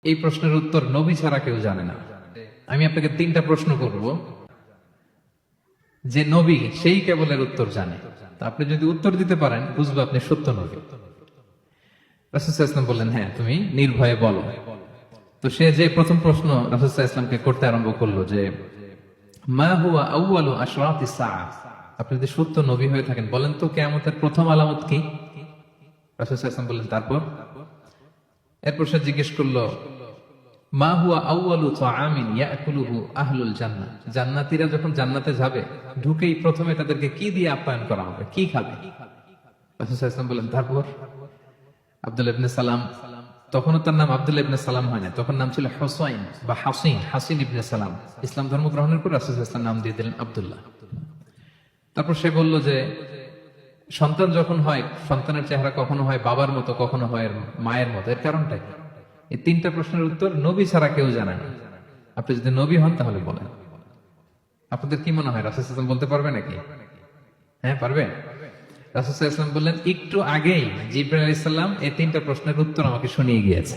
এই প্রশ্নের উত্তর নবী ছাড়া কেউ জানে না। আমি আপনাকে 3টা প্রশ্ন করব, যে নবী সেই কেবল এর উত্তর জানে। তা আপনি যদি উত্তর দিতে পারেন বুঝবো আপনি সত্য নবী। রাসূল সাল্লাল্লাহু আলাইহি ওয়াসাল্লাম বললেন, হ্যাঁ তুমি নির্ভয়ে বলো। তো সে যে প্রথম প্রশ্ন রাসূল সাল্লাল্লাহু আলাইহি ওয়াসাল্লামকে করতে আরম্ভ করলো যে মা হুয়া আউয়ালু আশরাতিস সাআহ, আপনি যদি সত্য নবী হয়ে থাকেন বলেন তো কিয়ামতের প্রথম আলামত কি? রাসূল সাল্লাল্লাহু আলাইহি ওয়াসাল্লাম বললেন তারপর? এরপর সে জিজ্ঞেস করলো মা হুয়া আউয়ালু তাআমিন ইয়াকুলুহু আহলুল জান্নাহ, জান্নাতীরা যখন জান্নাতে যাবে ঢুকেই প্রথমে তাদেরকে কি দিয়ে আপ্যায়ন করা হবে, কি খাবে? রাসূল সাল্লাল্লাহু আলাইহি ওয়াসাল্লাম বললেন তারপর? আব্দুল্লাহ ইবনে সালাম, তখনও তার নাম আব্দুল্লাহ ইবনে সালাম হয় না, তখন নাম ছিল হুসাইন বা হাসিন ইবনে সালাম। ইসলাম ধর্ম গ্রহণের পর রাসূল সাল্লাল্লাহু আলাইহি ওয়াসাল্লাম নাম দিয়ে দিলেন আব্দুল্লাহ। তারপর সে বলল যে সন্তান যখন হয় সন্তানের চেহারা কখনো হয় বাবার মতো, কখনো হয় মায়ের মতো, এর কারণটা কি? এই 3টা প্রশ্নের উত্তর নবী ছাড়া কেউ জানে না। আপনি যদি নবী হন তাহলে বলেন। আপনাদের কি মনে হয় রাসূল সাল্লাল্লাহু আলাইহি ওয়াসাল্লাম বলতে পারবে নাকি? হ্যাঁ পারবে। রাসূল সাল্লাল্লাহু আলাইহি ওয়াসাল্লাম বললেন একটু আগেই জিবরাইল আলাইহিস সালাম এই 3টা প্রশ্নের উত্তর আমাকে শুনিয়ে গিয়েছে।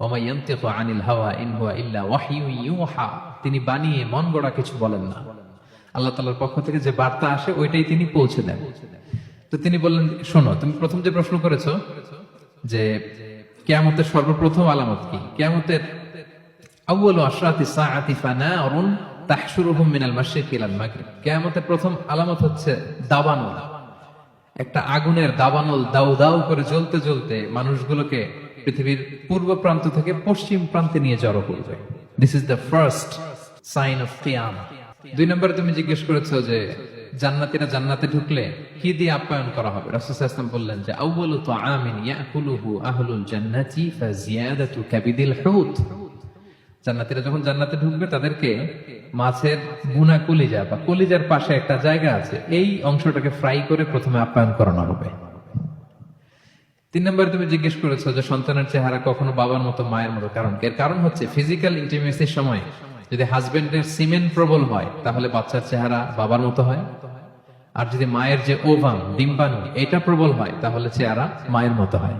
ওমা ইয়ানতিকু আনিল হাওয়া ইন হুয়া ইল্লা ওয়াহয়ু ইউহা, তিনি বানিয়ে মন গড়া কিছু বলেন না, আল্লাহ তাআলার পক্ষ থেকে যে বার্তা আসে ওইটাই তিনি পৌঁছে দেন। তো তিনি বললেন শোনো, তুমি প্রথম যে প্রশ্ন করেছো যে কিয়ামতের সর্বপ্রথম আলামত কি, কিয়ামতের আউয়ালু আশরাতিস সাআতি ফানারুন তাহশুরুহুম মিনাল মাশরিকি ইলাল মাগরিব, কিয়ামতের প্রথম আলামত হচ্ছে দাবানল, একটা আগুনের দাবানল দাউ দাউ করে জ্বলতে জ্বলতে মানুষগুলোকে পৃথিবীর পূর্ব প্রান্ত থেকে পশ্চিম প্রান্তে নিয়ে জড়ো করবে। This is the first sign of কিয়ামা। 2 নম্বরে তুমি জিজ্ঞেস করেছো যে জান্নাতীরা জান্নাতে ঢুকলে কি দিয়ে আপ্যায়ন করা হবে। রাসূল সাল্লাল্লাহু আলাইহি ওয়াসাল্লাম বললেন যে আউয়ালু তাআমিন ইয়াকুলুহু আহলুল জান্নাতি ফাজিয়াদাতু কাবিদিল হুত, জান্নাতীরা যখন জান্নাতে ঢুকবে তাদেরকে মাছের বুনা কলিজা বা কলিজার পাশে একটা জায়গা আছে, এই অংশটাকে ফ্রাই করে প্রথমে আপ্যায়ন করানো হবে। 3 নম্বরে তুমি জিজ্ঞেস করেছো যে সন্তানের চেহারা কখনো বাবার মতো মায়ের মতো, কারণ এর কারণ হচ্ছে ফিজিক্যাল ইন্টিমেসির সময় যদি হাজবেন্ডের সিমেন প্রবল হয় তাহলে বাচ্চার চেহারা বাবার মতো হয়, আর যদি মায়ের যে ওভাম ডিম্বাণু এটা প্রবল হয় তাহলে চেহারা মায়ের মতো হয়।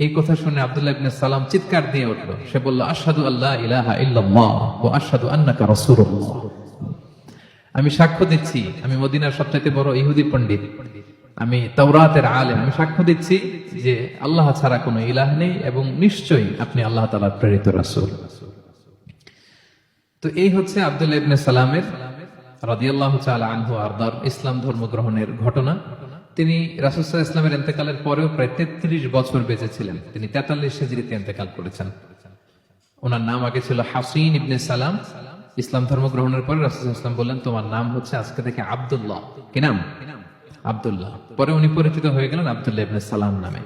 এই কথা শুনে আব্দুল্লাহ ইবনে সালাম চিৎকার দিয়ে উঠলো, সে বলল আশহাদু আল্লা ইলাহা ইল্লাল্লাহ ওয়া আশহাদু আন্নাকা রাসূলুল্লাহ, আমি সাক্ষ্য দিচ্ছি আমি মদিনার সবচেয়ে বড় ইহুদি পণ্ডিত, আমি তাওরাতের আলেম, আমি সাক্ষ্য দিচ্ছি যে আল্লাহ ছাড়া কোনো ইলাহ নেই এবং নিশ্চয়ই আপনি আল্লাহ তাআলার প্রেরিত রাসূল। তো এই হচ্ছে আব্দুল্লাহ ইবনে সালামের রাদিয়াল্লাহু তাআলা আনহু আরদার ইসলাম ধর্ম গ্রহণের ঘটনা। তিনি রাসূল সাল্লাল্লাহু আলাইহি ওয়াসাল্লামের ইন্তেকালের পরেও প্রায় 33 বছর বেঁচে ছিলেন। তিনি 43 হিজরিতে ইন্তেকাল করেছেন। ওনার নাম আগে ছিল হাসিন ইবনে সালাম। ইসলাম ধর্ম গ্রহণের পরে রাসূল সাল্লাল্লাহু আলাইহি ওয়াসাল্লাম বললেন তোমার নাম হচ্ছে আজকে থেকে আব্দুল্লাহ। কি নাম? আব্দুল্লাহ। পরে উনি পরিচিত হয়ে গেলেন আব্দুল্লাহ ইবনে সালাম নামে।